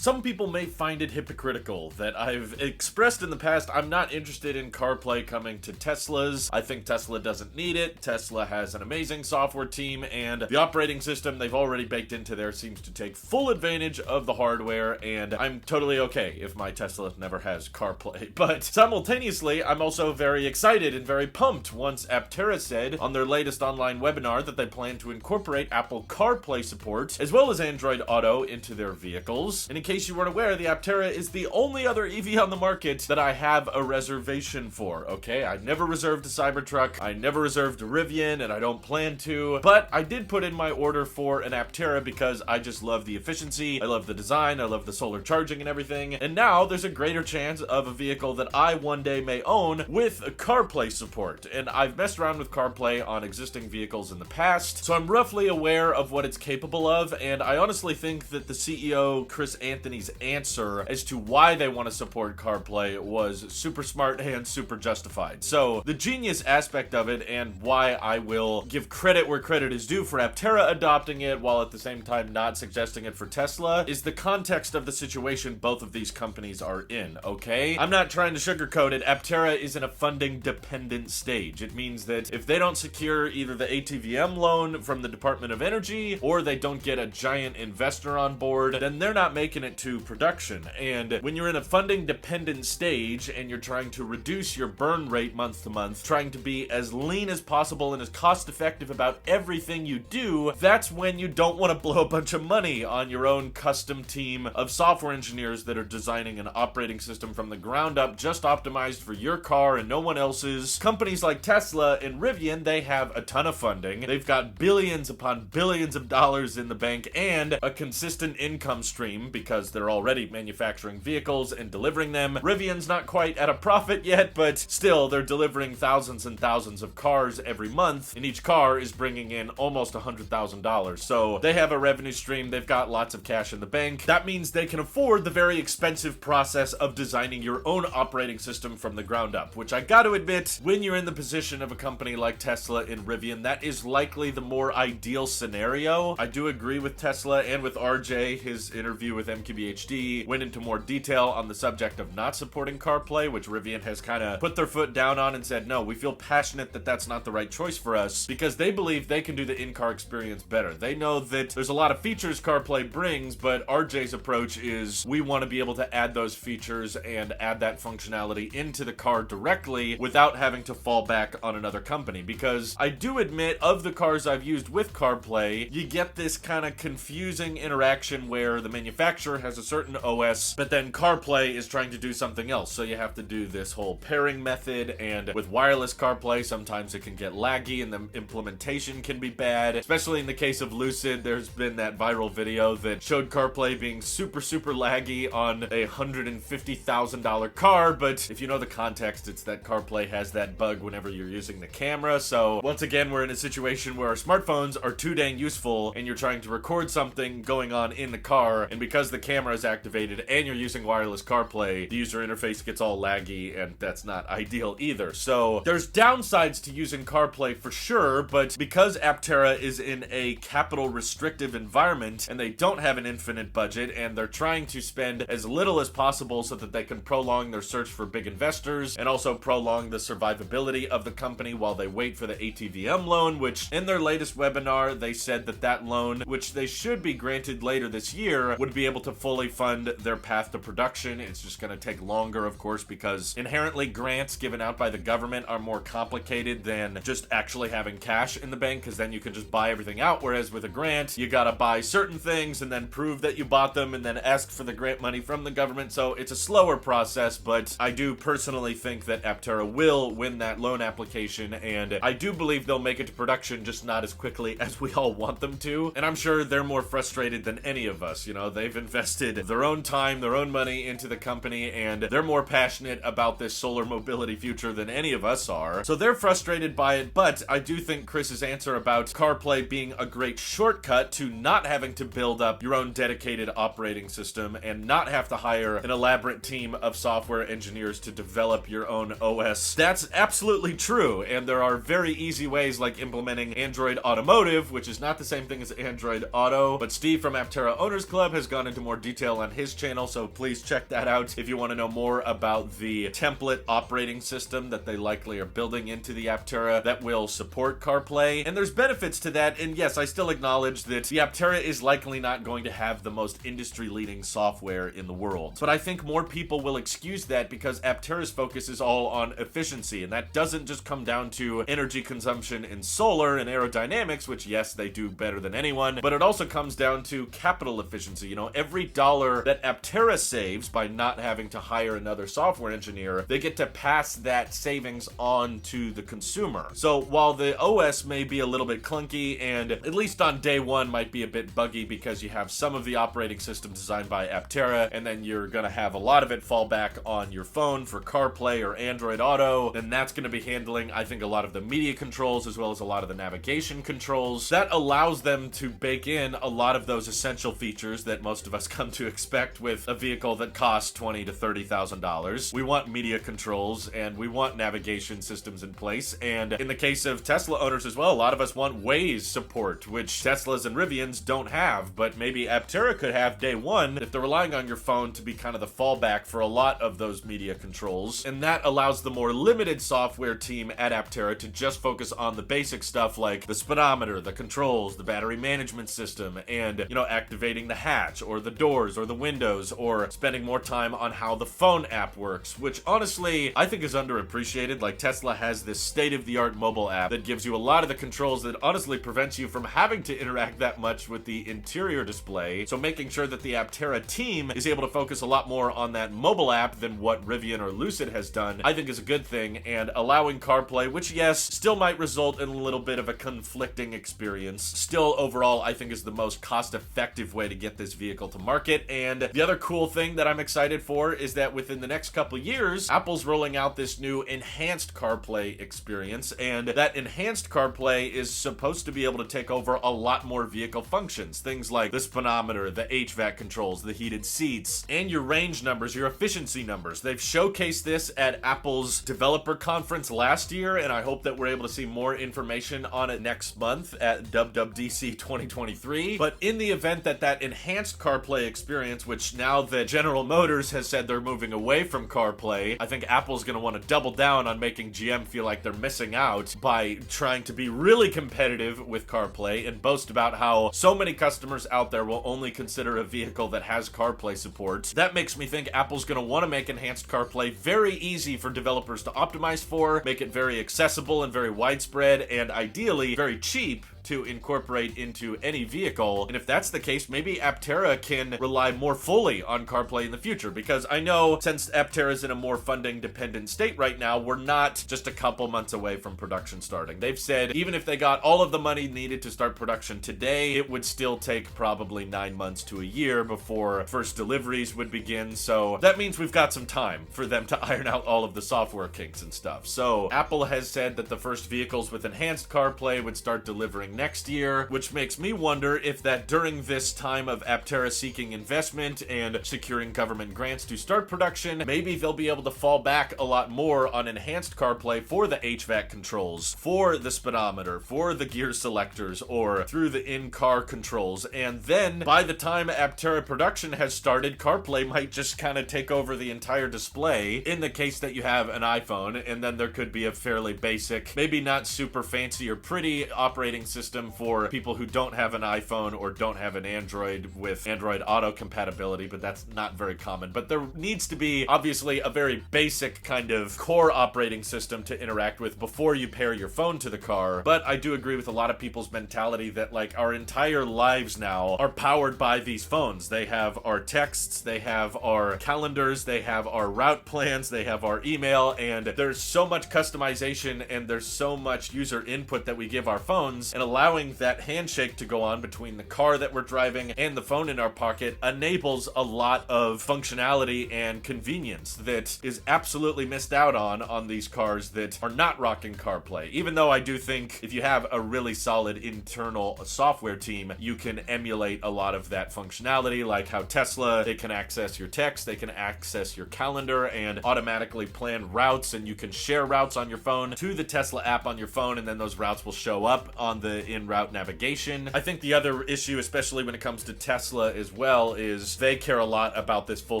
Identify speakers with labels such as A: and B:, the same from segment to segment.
A: Some people may find it hypocritical that I've expressed in the past I'm not interested in CarPlay coming to Teslas. I think Tesla doesn't need it. Tesla has an amazing software team, and the operating system they've already baked into there seems to take full advantage of the hardware, and I'm totally okay if my Tesla never has CarPlay. But simultaneously, I'm also very excited and very pumped once Aptera said on their latest online webinar that they plan to incorporate Apple CarPlay support as well as Android Auto into their vehicles. And in case you weren't aware, the Aptera is the only other EV on the market that I have a reservation for, okay? I never reserved a Cybertruck, I never reserved a Rivian, and I don't plan to, but I did put in my order for an Aptera because I just love the efficiency, I love the design, I love the solar charging and everything, and now there's a greater chance of a vehicle that I one day may own with CarPlay support. And I've messed around with CarPlay on existing vehicles in the past, so I'm roughly aware of what it's capable of, and I honestly think that the CEO, Chris Anthony's answer as to why they want to support CarPlay was super smart and super justified. So the genius aspect of it, and why I will give credit where credit is due for Aptera adopting it while at the same time not suggesting it for Tesla, is the context of the situation both of these companies are in, okay? I'm not trying to sugarcoat it. Aptera is in a funding dependent stage. It means that if they don't secure either the ATVM loan from the Department of Energy or they don't get a giant investor on board, then they're not making it to production. And when you're in a funding dependent stage and you're trying to reduce your burn rate month to month, trying to be as lean as possible and as cost effective about everything you do, that's when you don't want to blow a bunch of money on your own custom team of software engineers that are designing an operating system from the ground up just optimized for your car and no one else's. Companies like Tesla and Rivian, they have a ton of funding. They've got billions upon billions of dollars in the bank and a consistent income stream because they're already manufacturing vehicles and delivering them. Rivian's not quite at a profit yet, but still they're delivering thousands and thousands of cars every month, and each car is bringing in almost $100,000. So they have a revenue stream, they've got lots of cash in the bank. That means they can afford the very expensive process of designing your own operating system from the ground up, which I gotta admit, when you're in the position of a company like Tesla and Rivian, that is likely the more ideal scenario. I do agree with Tesla and with RJ. His interview with MKBHD went into more detail on the subject of not supporting CarPlay, which Rivian has kind of put their foot down on and said, no, we feel passionate that that's not the right choice for us because they believe they can do the in-car experience better. They know that there's a lot of features CarPlay brings, but RJ's approach is we want to be able to add those features and add that functionality into the car directly without having to fall back on another company. Because I do admit, of the cars I've used with CarPlay, you get this kind of confusing interaction where the manufacturer has a certain OS, but then CarPlay is trying to do something else. So you have to do this whole pairing method, and with wireless CarPlay, sometimes it can get laggy and the implementation can be bad. Especially in the case of Lucid, there's been that viral video that showed CarPlay being super laggy on a $150,000 car, but if you know the context, it's that CarPlay has that bug whenever you're using the camera. So once again, we're in a situation where our smartphones are too dang useful and you're trying to record something going on in the car, and because the camera is activated and you're using wireless CarPlay, the user interface gets all laggy, and that's not ideal either. So there's downsides to using CarPlay for sure, but because Aptera is in a capital restrictive environment and they don't have an infinite budget and they're trying to spend as little as possible so that they can prolong their search for big investors and also prolong the survivability of the company while they wait for the ATVM loan, which in their latest webinar they said that that loan, which they should be granted later this year, would be able to fully fund their path to production. It's just going to take longer, of course, because inherently grants given out by the government are more complicated than just actually having cash in the bank, because then you can just buy everything out, whereas with a grant you gotta buy certain things and then prove that you bought them and then ask for the grant money from the government. So it's a slower process, but I do personally think that Aptera will win that loan application, and I do believe they'll make it to production, just not as quickly as we all want them to. And I'm sure they're more frustrated than any of us. You know, they've invested their own time, their own money into the company, and they're more passionate about this solar mobility future than any of us are. So they're frustrated by it, but I do think Chris's answer about CarPlay being a great shortcut to not having to build up your own dedicated operating system and not have to hire an elaborate team of software engineers to develop your own OS, that's absolutely true. And there are very easy ways like implementing Android Automotive, which is not the same thing as Android Auto, but Steve from Aptera Owners Club has gone into more more detail on his channel, so please check that out if you want to know more about the template operating system that they likely are building into the Aptera that will support CarPlay. And there's benefits to that, and yes, I still acknowledge that the Aptera is likely not going to have the most industry-leading software in the world. But I think more people will excuse that because Aptera's focus is all on efficiency, and that doesn't just come down to energy consumption in solar and aerodynamics, which yes, they do better than anyone, but it also comes down to capital efficiency. You know, every dollar that Aptera saves by not having to hire another software engineer, they get to pass that savings on to the consumer. So while the OS may be a little bit clunky and at least on day one might be a bit buggy because you have some of the operating system designed by Aptera and then you're going to have a lot of it fall back on your phone for CarPlay or Android Auto, then that's going to be handling, I think, a lot of the media controls as well as a lot of the navigation controls. That allows them to bake in a lot of those essential features that most of us come to expect with a vehicle that costs $20,000 to $30,000. We want media controls and we want navigation systems in place, and in the case of Tesla owners as well, a lot of us want Waze support, which Teslas and Rivians don't have, but maybe Aptera could have day one if they're relying on your phone to be kind of the fallback for a lot of those media controls. And that allows the more limited software team at Aptera to just focus on the basic stuff like the speedometer, the controls, the battery management system, and, you know, activating the hatch or the doors or the windows, or spending more time on how the phone app works, which honestly I think is underappreciated. Like, Tesla has this state-of-the-art mobile app that gives you a lot of the controls that honestly prevents you from having to interact that much with the interior display. So making sure that the Aptera team is able to focus a lot more on that mobile app than what Rivian or Lucid has done, I think is a good thing. And allowing CarPlay, which yes, still might result in a little bit of a conflicting experience, still overall I think is the most cost-effective way to get this vehicle to market. And the other cool thing that I'm excited for is that within the next couple years, Apple's rolling out this new enhanced CarPlay experience, and that enhanced CarPlay is supposed to be able to take over a lot more vehicle functions, things like the speedometer, the HVAC controls, the heated seats, and your range numbers, your efficiency numbers. They've showcased this at Apple's developer conference last year, and I hope that we're able to see more information on it next month at WWDC 2023. But in the event that that enhanced CarPlay experience, which now that General Motors has said they're moving away from CarPlay, I think Apple's going to want to double down on making GM feel like they're missing out by trying to be really competitive with CarPlay and boast about how so many customers out there will only consider a vehicle that has CarPlay support. That makes me think Apple's going to want to make enhanced CarPlay very easy for developers to optimize for, make it very accessible and very widespread, and ideally very cheap to incorporate into any vehicle. And if that's the case, maybe Aptera can rely more fully on CarPlay in the future, because I know since Aptera is in a more funding dependent state right now, we're not just a couple months away from production starting. They've said even if they got all of the money needed to start production today, it would still take probably 9 months to a year before first deliveries would begin. So that means we've got some time for them to iron out all of the software kinks and stuff. So Apple has said that the first vehicles with enhanced CarPlay would start delivering next year, which makes me wonder if that during this time of Aptera seeking investment and securing government grants to start production, maybe they'll be able to fall back a lot more on enhanced CarPlay for the HVAC controls, for the speedometer, for the gear selectors, or through the in-car controls. And then by the time Aptera production has started, CarPlay might just kind of take over the entire display in the case that you have an iPhone, and then there could be a fairly basic, maybe not super fancy or pretty operating system for people who don't have an iPhone or don't have an Android with Android Auto compatibility, but that's not very common. But there needs to be obviously a very basic kind of core operating system to interact with before you pair your phone to the car. But I do agree with a lot of people's mentality that like our entire lives now are powered by these phones. They have our texts, they have our calendars, they have our route plans, they have our email, and there's so much customization and there's so much user input that we give our phones, and allowing that handshake to go on between the car that we're driving and the phone in our pocket enables a lot of functionality and convenience that is absolutely missed out on these cars that are not rocking CarPlay. Even though I do think if you have a really solid internal software team, you can emulate a lot of that functionality, like how Tesla, they can access your text, they can access your calendar and automatically plan routes, and you can share routes on your phone to the Tesla app on your phone, and then those routes will show up on the the in-route navigation. I think the other issue, especially when it comes to Tesla as well, is they care a lot about this full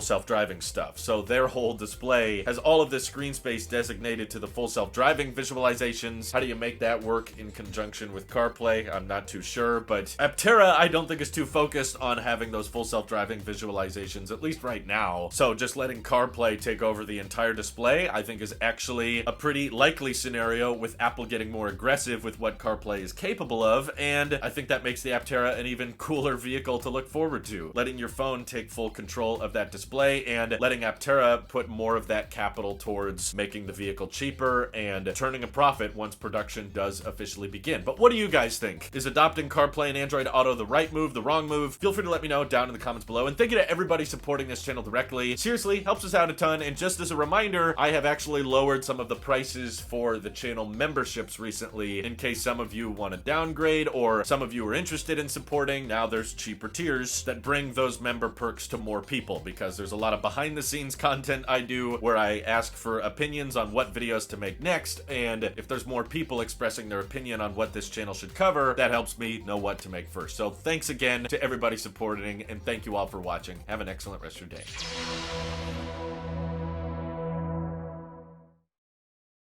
A: self-driving stuff. So their whole display has all of this screen space designated to the full self-driving visualizations. How do you make that work in conjunction with CarPlay? I'm not too sure, but Aptera I don't think is too focused on having those full self-driving visualizations, at least right now. So just letting CarPlay take over the entire display, I think is actually a pretty likely scenario, with Apple getting more aggressive with what CarPlay is capable of, and I think that makes the Aptera an even cooler vehicle to look forward to. Letting your phone take full control of that display and letting Aptera put more of that capital towards making the vehicle cheaper and turning a profit once production does officially begin. But what do you guys think? Is adopting CarPlay and Android Auto the right move, the wrong move? Feel free to let me know down in the comments below. And thank you to everybody supporting this channel directly. Seriously, helps us out a ton. And just as a reminder, I have actually lowered some of the prices for the channel memberships recently, in case some of you want to downgrade or some of you are interested in supporting. Now there's cheaper tiers that bring those member perks to more people, because there's a lot of behind the scenes content I do where I ask for opinions on what videos to make next, and if there's more people expressing their opinion on what this channel should cover, that helps me know what to make first. So thanks again to everybody supporting, and thank you all for watching. Have an excellent rest of your day.